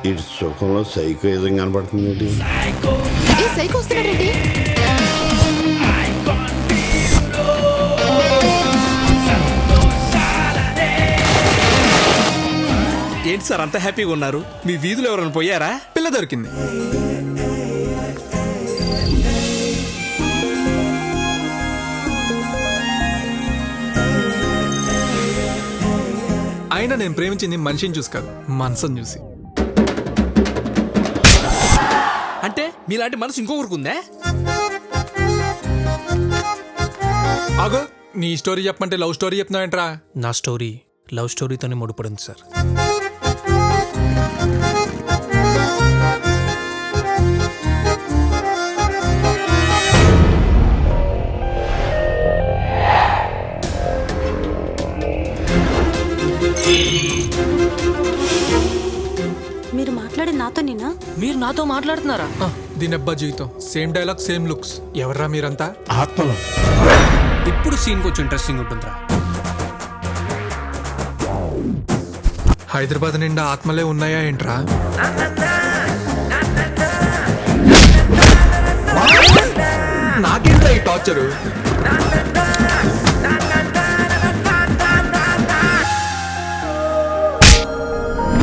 ఇటు సుఖంలో సైకోయిజం కనబడుతుంది. ఏ సైకో వస్తున్నాడండి? ఏంటి సార్ అంత హ్యాపీగా ఉన్నారు? మీ వీధిలో ఎవరైనా పోయారా? పిల్ల దొరికింది. అయినా నేను ప్రేమించింది మనిషిని చూసి కాదు, మనసుని చూసి. అంటే మీలాంటి మనసు ఇంకొకరికి ఉందా? ఆగో, నీ స్టోరీ చెప్పమంటే లవ్ స్టోరీ చెప్తున్నావేంట్రా? నా స్టోరీ లవ్ స్టోరీతోనే ముడిపడింది సార్. మీరు మాట్లాడే నాతో నేనా? మీరు నాతో మాట్లాడుతున్నారా? దీనబ్బా జీవితం, సేమ్ డైలాగ్ సేమ్ లుక్స్. ఎవర్రా మీరంతా? ఆత్మలో ఇప్పుడు సీన్ కొంచెం ఇంట్రెస్టింగ్ ఉంటుందిరా. హైదరాబాద్ నిండా ఆత్మలే ఉన్నాయా ఏంట్రా? నాకేంట్రా ఈ టార్చరు?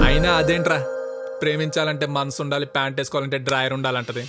అయినా అదేంట్రా, ప్రేమించాలంటే మనసు ఉండాలి, ప్యాంట్ వేసుకోవాలంటే డ్రాయర్ ఉండాలంటది.